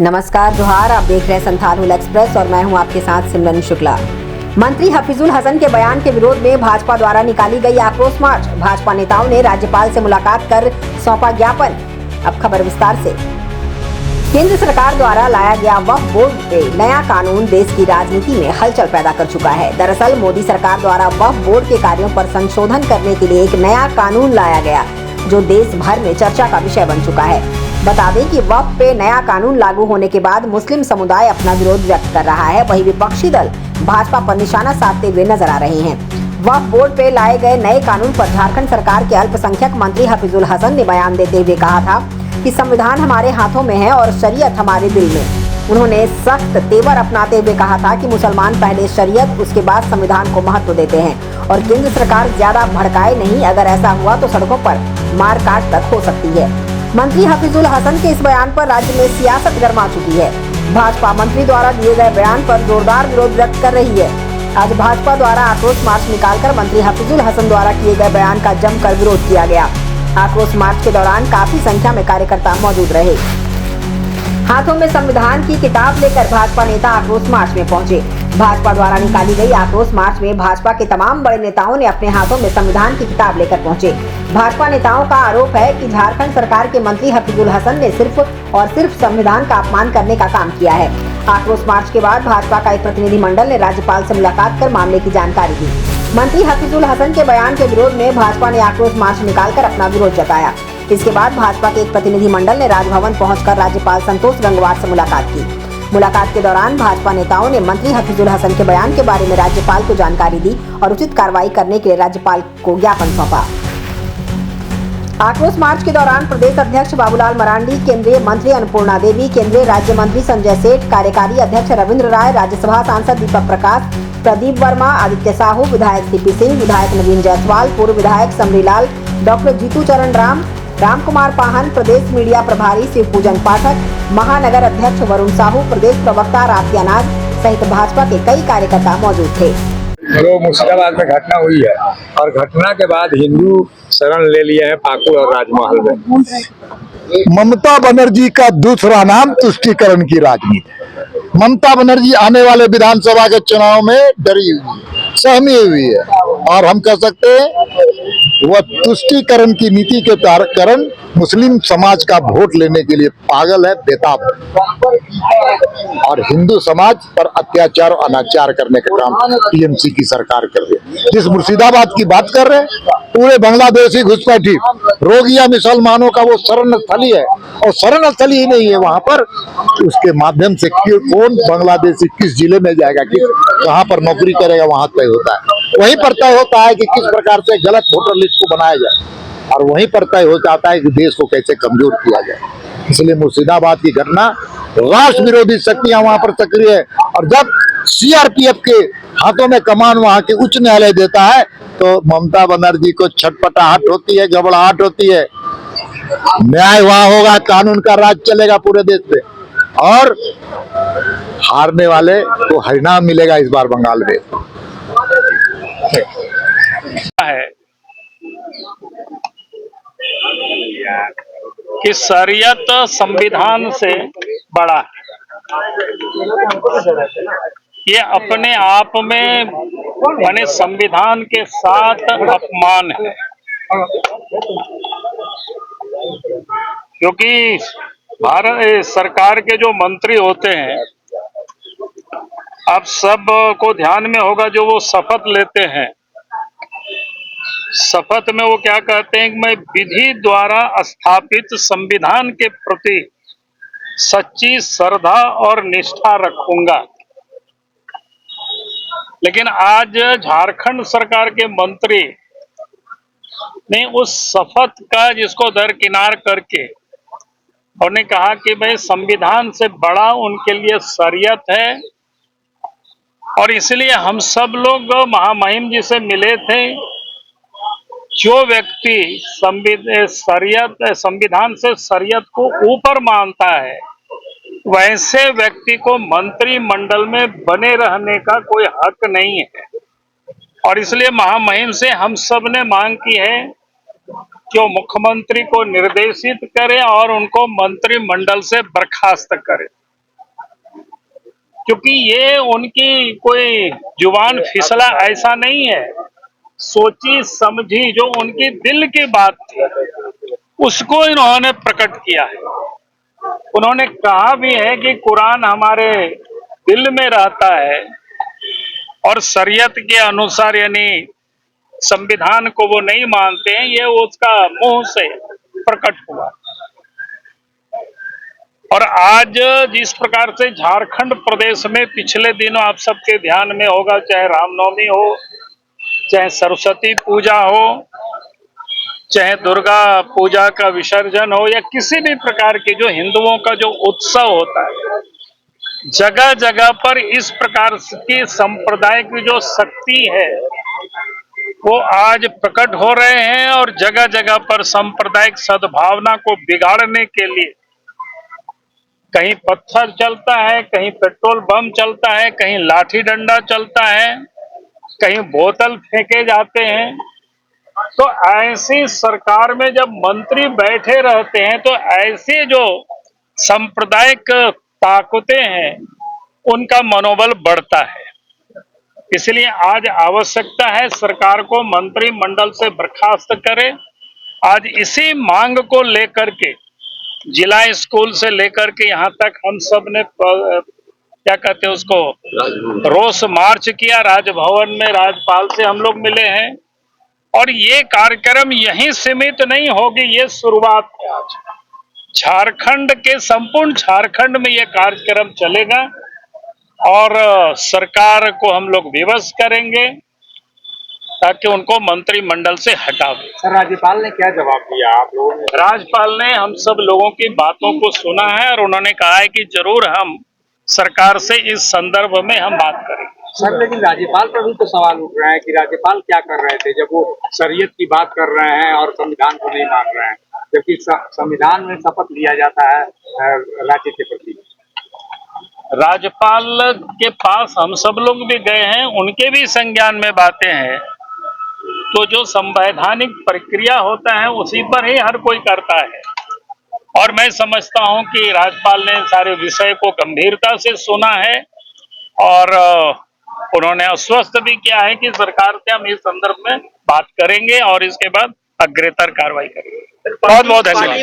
नमस्कार, जोहार। आप देख रहे हैं संथाल हुल एक्सप्रेस और मैं हूं आपके साथ सिमरन शुक्ला। मंत्री हफीजुल हसन के बयान के विरोध में भाजपा द्वारा निकाली गई आक्रोश मार्च। भाजपा नेताओं ने राज्यपाल से मुलाकात कर सौंपा ज्ञापन। अब खबर विस्तार से। केंद्र सरकार द्वारा लाया गया वक्फ बोर्ड पे नया कानून देश की राजनीति में हलचल पैदा कर चुका है। दरअसल मोदी सरकार द्वारा वक्फ बोर्ड के कार्यों पर संशोधन करने के लिए एक नया कानून लाया गया, जो देश भर में चर्चा का विषय बन चुका है। बता दें कि वक्फ पे नया कानून लागू होने के बाद मुस्लिम समुदाय अपना विरोध व्यक्त कर रहा है, वहीं विपक्षी दल भाजपा पर निशाना साधते हुए नजर आ रहे हैं। वक्फ बोर्ड पे लाए गए नए कानून पर झारखंड सरकार के अल्पसंख्यक मंत्री हफीजुल हसन ने बयान देते हुए कहा था कि संविधान हमारे हाथों में है और शरीयत हमारे दिल में। उन्होंने सख्त तेवर अपनाते हुए कहा था कि मुसलमान पहले शरीयत, उसके बाद संविधान को महत्व देते हैं और केंद्र सरकार ज्यादा भड़काए नहीं। अगर ऐसा हुआ तो सड़कों पर मारकाट तक हो सकती है। मंत्री हफीजुल हसन के इस बयान पर राज्य में सियासत गर्मा चुकी है। भाजपा मंत्री द्वारा दिए गए बयान पर जोरदार विरोध व्यक्त कर रही है। आज भाजपा द्वारा आक्रोश मार्च निकालकर मंत्री हफीजुल हसन द्वारा किए गए बयान का जमकर विरोध किया गया। आक्रोश मार्च के दौरान काफी संख्या में कार्यकर्ता मौजूद रहे। हाथों में संविधान की किताब लेकर भाजपा नेता आक्रोश मार्च में पहुंचे। भाजपा द्वारा निकाली गई आक्रोश मार्च में भाजपा के तमाम बड़े नेताओं ने अपने हाथों में संविधान की किताब लेकर पहुंचे। भाजपा नेताओं का आरोप है कि झारखंड सरकार के मंत्री हफीजुल हसन ने सिर्फ और सिर्फ संविधान का अपमान करने का काम किया है। आक्रोश मार्च के बाद भाजपा का एक प्रतिनिधि मंडल ने राज्यपाल से मुलाकात कर मामले की जानकारी दी। मंत्री हफीजुल हसन के बयान के विरोध में भाजपा ने आक्रोश मार्च निकालकर अपना विरोध जताया। इसके बाद भाजपा के एक प्रतिनिधि मंडल ने राजभवन पहुंचकर राज्यपाल संतोष गंगवार से मुलाकात की। मुलाकात के दौरान भाजपा नेताओं ने मंत्री हफीजुल हसन के बयान के बारे में राज्यपाल को जानकारी दी और उचित कार्रवाई करने के लिए राज्यपाल को ज्ञापन सौंपा। आक्रोश मार्च के दौरान प्रदेश अध्यक्ष बाबूलाल मरांडी, केंद्रीय मंत्री अन्नपूर्णा देवी, केंद्रीय राज्य मंत्री संजय सेठ, कार्यकारी अध्यक्ष रविंद्र राय, राज्यसभा सांसद दीपक प्रकाश, प्रदीप वर्मा, आदित्य साहू, विधायक सीपी सिंह, विधायक नवीन जायसवाल, पूर्व विधायक समरीलाल, डॉक्टर जीतू चरण राम कुमार पाहन, प्रदेश मीडिया प्रभारी शिव पूजन पाठक, महानगर अध्यक्ष वरुण साहू, प्रदेश प्रवक्ता रात्यानाज सहित भाजपा के कई कार्यकर्ता मौजूद थे। जो मुर्शिदाबाद में घटना हुई है और घटना के बाद हिंदू शरण ले लिए हैं पाकुड़ और राजमहल में। ममता बनर्जी का दूसरा नाम तुष्टीकरण की राजनीति। ममता बनर्जी आने वाले विधानसभा के चुनाव में डरी हुई है, सहमी हुई है और हम कह सकते हैं वह तुष्टीकरण की नीति के कारण मुस्लिम समाज का वोट लेने के लिए पागल है, बेताब है और हिंदू समाज पर अत्याचार और अनाचार करने का काम टीएमसी की सरकार कर रही है। जिस मुर्शिदाबाद की बात कर रहे हैं, पूरे बांग्लादेशी घुसपैठी रोगिया मुसलमानों का वो शरण स्थली है और शरण स्थली ही नहीं है वहां पर। उसके माध्यम से कौन बांग्लादेशी किस जिले में जाएगा, किस कहां पर नौकरी करेगा, वहां तय होता है। वहीं पर तय होता है कि किस प्रकार से गलत वोटर लिस्ट को बनाया जाए और वहीं पर तय हो जाता है कि देश को कैसे कमजोर किया जाए। इसलिए मुर्शिदाबाद की घटना, राष्ट्र विरोधी शक्तियां वहां पर सक्रिय है और जब सीआरपीएफ के हाथों में कमान वहां के उच्च न्यायालय देता है तो ममता बनर्जी को छटपटाहट होती है, घबराहट होती है। न्याय वहां होगा, कानून का राज चलेगा पूरे देश में और हारने वाले को हरिनाम मिलेगा इस बार बंगाल में। है कि शरीयत संविधान से बड़ा है। ये अपने आप में बने संविधान के साथ अपमान है, क्योंकि भारत सरकार के जो मंत्री होते हैं, आप सब को ध्यान में होगा, जो वो शपथ लेते हैं, शपथ में वो क्या कहते हैं कि मैं विधि द्वारा स्थापित संविधान के प्रति सच्ची श्रद्धा और निष्ठा रखूंगा। लेकिन आज झारखंड सरकार के मंत्री ने उस शपथ का जिसको दरकिनार करके उन्होंने कहा कि भाई संविधान से बड़ा उनके लिए शरीयत है और इसलिए हम सब लोग महामहिम जी से मिले थे। जो व्यक्ति संविधान से शरीयत को ऊपर मानता है, वैसे व्यक्ति को मंत्रिमंडल में बने रहने का कोई हक नहीं है और इसलिए महामहिम से हम सब ने मांग की है कि वो मुख्यमंत्री को निर्देशित करे और उनको मंत्रिमंडल से बर्खास्त करे। क्योंकि ये उनकी कोई जुबान फिसला ऐसा नहीं है, सोची समझी जो उनकी दिल की बात थी उसको इन्होंने प्रकट किया है। उन्होंने कहा भी है कि कुरान हमारे दिल में रहता है और शरीयत के अनुसार यानी संविधान को वो नहीं मानते हैं, ये उसका मुंह से प्रकट हुआ। और आज जिस प्रकार से झारखंड प्रदेश में पिछले दिनों आप सबके ध्यान में होगा, चाहे रामनवमी हो, चाहे सरस्वती पूजा हो, चाहे दुर्गा पूजा का विसर्जन हो, या किसी भी प्रकार की जो हिंदुओं का जो उत्सव होता है, जगह जगह पर इस प्रकार की संप्रदाय की जो शक्ति है वो आज प्रकट हो रहे हैं और जगह जगह पर सांप्रदायिक सद्भावना को बिगाड़ने के लिए कहीं पत्थर चलता है, कहीं पेट्रोल बम चलता है, कहीं लाठी डंडा चलता है, कहीं बोतल फेंके जाते हैं। तो ऐसी सरकार में जब मंत्री बैठे रहते हैं तो ऐसे जो सांप्रदायिक ताकतें हैं उनका मनोबल बढ़ता है। इसलिए आज आवश्यकता है सरकार को मंत्रिमंडल से बर्खास्त करे। आज इसी मांग को लेकर के जिला स्कूल से लेकर के यहाँ तक हम सब ने क्या कहते हैं उसको रोष मार्च किया, राजभवन में राज्यपाल से हम लोग मिले हैं। और ये कार्यक्रम यहीं सीमित नहीं होगी, ये शुरुआत है। आज झारखंड के संपूर्ण झारखंड में ये कार्यक्रम चलेगा और सरकार को हम लोग विवश करेंगे ताकि उनको मंत्रिमंडल से हटा दें। सर, राज्यपाल ने क्या जवाब दिया आप लोगों ने? राज्यपाल ने हम सब लोगों की बातों को सुना है और उन्होंने कहा है कि जरूर हम सरकार से इस संदर्भ में हम बात करेंगे। सर, लेकिन राज्यपाल पर भी तो सवाल उठ रहा है कि राज्यपाल क्या कर रहे थे जब वो शरीयत की बात कर रहे हैं और संविधान को नहीं मान रहे हैं, जबकि संविधान में शपथ लिया जाता है राज्य के प्रति। राज्यपाल के पास हम सब लोग भी गए हैं, उनके भी संज्ञान में बातें हैं। तो जो संवैधानिक प्रक्रिया होता है उसी पर ही हर कोई करता है और मैं समझता हूं कि राज्यपाल ने सारे विषय को गंभीरता से सुना है और उन्होंने आश्वस्त भी किया है कि सरकार से हम इस संदर्भ में बात करेंगे और इसके बाद अग्रेतर कार्रवाई करेंगे। बहुत बहुत धन्यवाद।